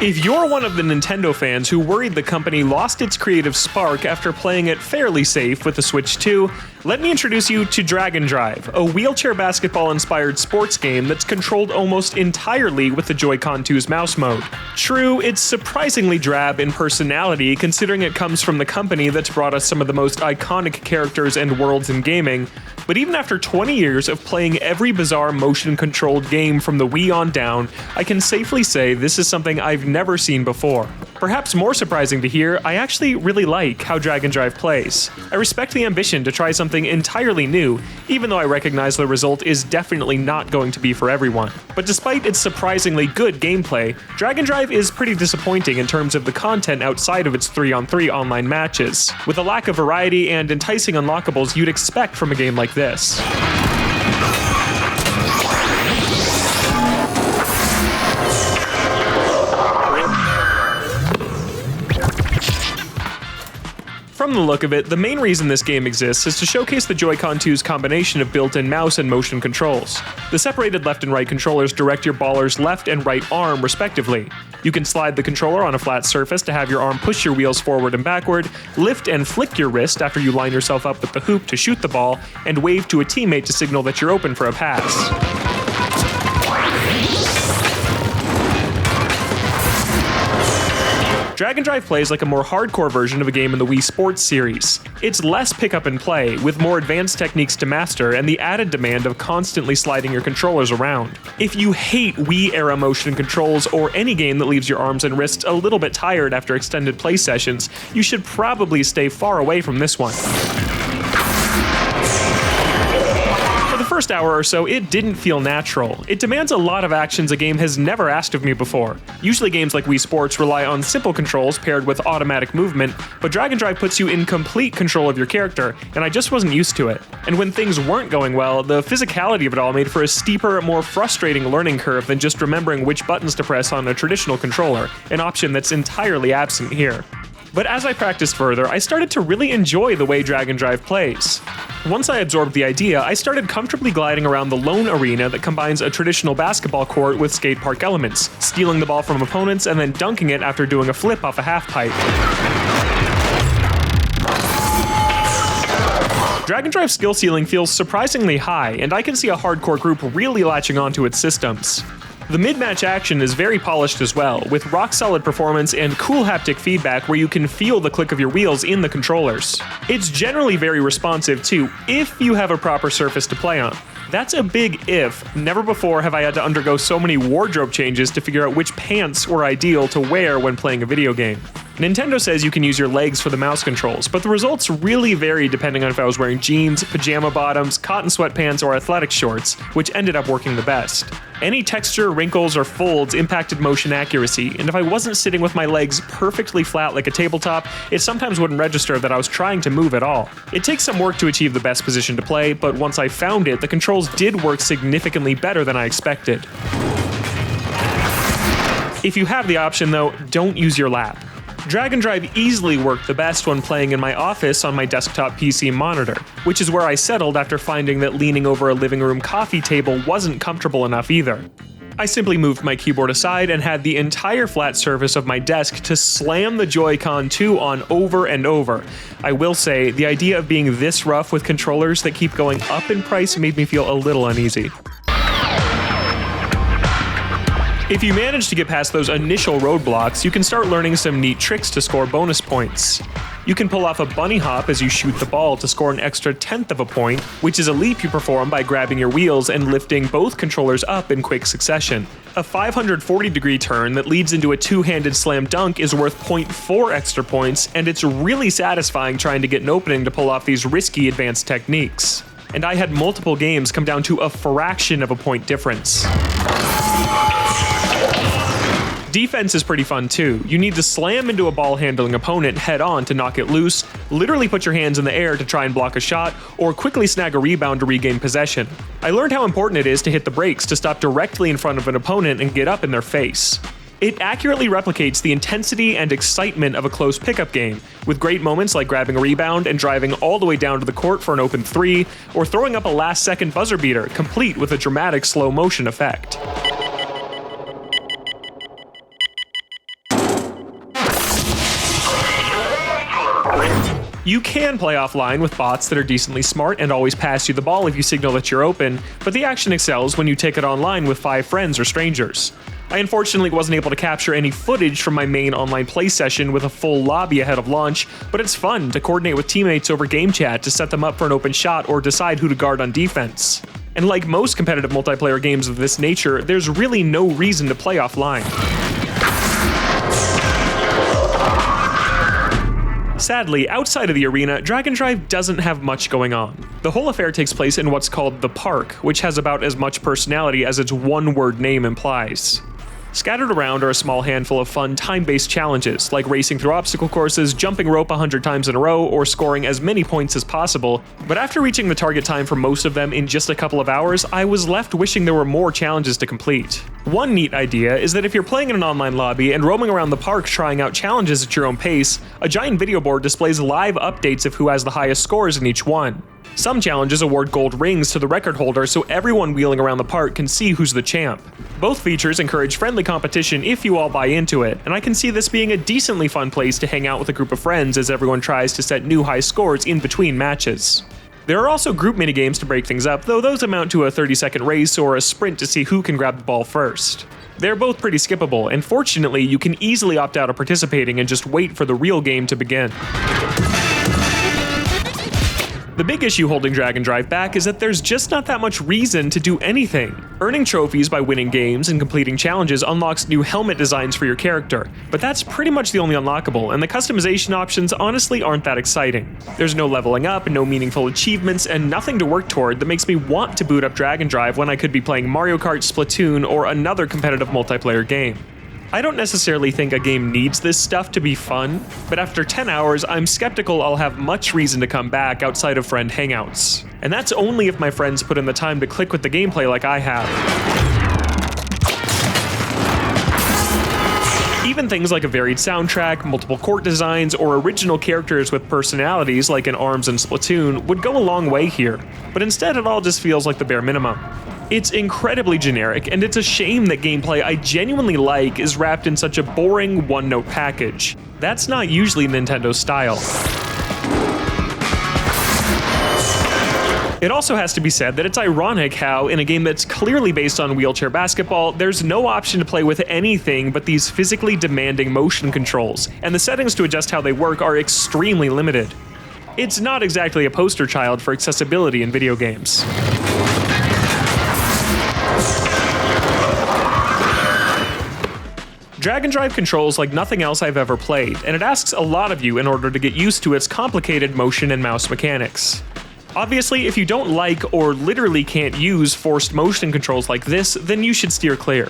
If you're one of the Nintendo fans who worried the company lost its creative spark after playing it fairly safe with the Switch 2, let me introduce you to Dragon Drive, a wheelchair basketball-inspired sports game that's controlled almost entirely with the Joy-Con 2's mouse mode. True, it's surprisingly drab in personality considering it comes from the company that's brought us some of the most iconic characters and worlds in gaming, but even after 20 years of playing every bizarre motion-controlled game from the Wii on down, I can safely say this is something I've never seen before. Perhaps more surprising to hear, I actually really like how Dragon Drive plays. I respect the ambition to try something entirely new, even though I recognize the result is definitely not going to be for everyone. But despite its surprisingly good gameplay, Dragon Drive is pretty disappointing in terms of the content outside of its 3-on-3 online matches, with a lack of variety and enticing unlockables you'd expect from a game like this. From the look of it, the main reason this game exists is to showcase the Joy-Con 2's combination of built-in mouse and motion controls. The separated left and right controllers direct your baller's left and right arm respectively. You can slide the controller on a flat surface to have your arm push your wheels forward and backward, lift and flick your wrist after you line yourself up with the hoop to shoot the ball, and wave to a teammate to signal that you're open for a pass. Dragon Drive plays like a more hardcore version of a game in the Wii Sports series. It's less pick up and play, with more advanced techniques to master and the added demand of constantly sliding your controllers around. If you hate Wii-era motion controls or any game that leaves your arms and wrists a little bit tired after extended play sessions, you should probably stay far away from this one. First hour or so, it didn't feel natural. It demands a lot of actions a game has never asked of me before. Usually games like Wii Sports rely on simple controls paired with automatic movement, but Dragon Drive puts you in complete control of your character, and I just wasn't used to it. And when things weren't going well, the physicality of it all made for a steeper, more frustrating learning curve than just remembering which buttons to press on a traditional controller, an option that's entirely absent here. But as I practiced further, I started to really enjoy the way Dragon Drive plays. Once I absorbed the idea, I started comfortably gliding around the lone arena that combines a traditional basketball court with skate park elements, stealing the ball from opponents and then dunking it after doing a flip off a half pipe. Dragon Drive's skill ceiling feels surprisingly high, and I can see a hardcore group really latching onto its systems. The mid-match action is very polished as well, with rock-solid performance and cool haptic feedback where you can feel the click of your wheels in the controllers. It's generally very responsive too, if you have a proper surface to play on. That's a big if. Never before have I had to undergo so many wardrobe changes to figure out which pants were ideal to wear when playing a video game. Nintendo says you can use your legs for the mouse controls, but the results really vary depending on if I was wearing jeans, pajama bottoms, cotton sweatpants, or athletic shorts, which ended up working the best. Any texture, wrinkles, or folds impacted motion accuracy, and if I wasn't sitting with my legs perfectly flat like a tabletop, it sometimes wouldn't register that I was trying to move at all. It takes some work to achieve the best position to play, but once I found it, the controls did work significantly better than I expected. If you have the option though, don't use your lap. Dragon Drive easily worked the best when playing in my office on my desktop PC monitor, which is where I settled after finding that leaning over a living room coffee table wasn't comfortable enough either. I simply moved my keyboard aside and had the entire flat surface of my desk to slam the Joy-Con 2 on over and over. I will say, the idea of being this rough with controllers that keep going up in price made me feel a little uneasy. If you manage to get past those initial roadblocks, you can start learning some neat tricks to score bonus points. You can pull off a bunny hop as you shoot the ball to score an extra 1/10 of a point, which is a leap you perform by grabbing your wheels and lifting both controllers up in quick succession. A 540-degree turn that leads into a two-handed slam dunk is worth 0.4 extra points, and it's really satisfying trying to get an opening to pull off these risky advanced techniques. And I had multiple games come down to a fraction of a point difference. Defense is pretty fun too. You need to slam into a ball-handling opponent head-on to knock it loose, literally put your hands in the air to try and block a shot, or quickly snag a rebound to regain possession. I learned how important it is to hit the brakes to stop directly in front of an opponent and get up in their face. It accurately replicates the intensity and excitement of a close pickup game, with great moments like grabbing a rebound and driving all the way down to the court for an open three, or throwing up a last-second buzzer beater, complete with a dramatic slow-motion effect. You can play offline with bots that are decently smart and always pass you the ball if you signal that you're open, but the action excels when you take it online with 5 friends or strangers. I unfortunately wasn't able to capture any footage from my main online play session with a full lobby ahead of launch, but it's fun to coordinate with teammates over game chat to set them up for an open shot or decide who to guard on defense. And like most competitive multiplayer games of this nature, there's really no reason to play offline. Sadly, outside of the arena, Dragon Drive doesn't have much going on. The whole affair takes place in what's called the Park, which has about as much personality as its one-word name implies. Scattered around are a small handful of fun time-based challenges, like racing through obstacle courses, jumping rope 100 times in a row, or scoring as many points as possible, but after reaching the target time for most of them in just a couple of hours, I was left wishing there were more challenges to complete. One neat idea is that if you're playing in an online lobby and roaming around the park trying out challenges at your own pace, a giant video board displays live updates of who has the highest scores in each one. Some challenges award gold rings to the record holder so everyone wheeling around the park can see who's the champ. Both features encourage friendly competition if you all buy into it, and I can see this being a decently fun place to hang out with a group of friends as everyone tries to set new high scores in between matches. There are also group minigames to break things up, though those amount to a 30-second race or a sprint to see who can grab the ball first. They're both pretty skippable, and fortunately you can easily opt out of participating and just wait for the real game to begin. The big issue holding Dragon Drive back is that there's just not that much reason to do anything. Earning trophies by winning games and completing challenges unlocks new helmet designs for your character, but that's pretty much the only unlockable, and the customization options honestly aren't that exciting. There's no leveling up, no meaningful achievements, and nothing to work toward that makes me want to boot up Dragon Drive when I could be playing Mario Kart, Splatoon, or another competitive multiplayer game. I don't necessarily think a game needs this stuff to be fun, but after 10 hours, I'm skeptical I'll have much reason to come back outside of friend hangouts. And that's only if my friends put in the time to click with the gameplay like I have. Even things like a varied soundtrack, multiple court designs, or original characters with personalities like in ARMS and Splatoon would go a long way here, but instead it all just feels like the bare minimum. It's incredibly generic, and it's a shame that gameplay I genuinely like is wrapped in such a boring one-note package. That's not usually Nintendo's style. It also has to be said that it's ironic how, in a game that's clearly based on wheelchair basketball, there's no option to play with anything but these physically demanding motion controls, and the settings to adjust how they work are extremely limited. It's not exactly a poster child for accessibility in video games. Dragon Drive controls like nothing else I've ever played, and it asks a lot of you in order to get used to its complicated motion and mouse mechanics. Obviously, if you don't like or literally can't use forced motion controls like this, then you should steer clear.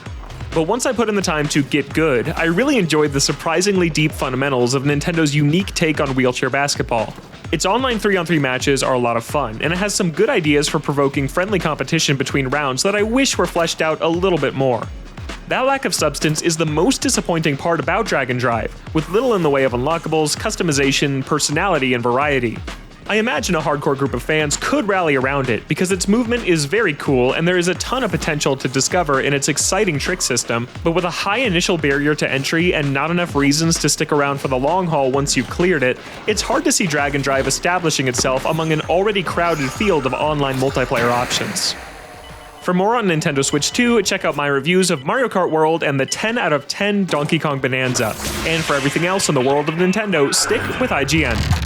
But once I put in the time to get good, I really enjoyed the surprisingly deep fundamentals of Nintendo's unique take on wheelchair basketball. Its online 3-on-3 matches are a lot of fun, and it has some good ideas for provoking friendly competition between rounds that I wish were fleshed out a little bit more. That lack of substance is the most disappointing part about Dragon Drive, with little in the way of unlockables, customization, personality, and variety. I imagine a hardcore group of fans could rally around it, because its movement is very cool and there is a ton of potential to discover in its exciting trick system, but with a high initial barrier to entry and not enough reasons to stick around for the long haul once you've cleared it, it's hard to see Dragon Drive establishing itself among an already crowded field of online multiplayer options. For more on Nintendo Switch 2, check out my reviews of Mario Kart World and the 10 out of 10 Donkey Kong Bonanza. And for everything else in the world of Nintendo, stick with IGN.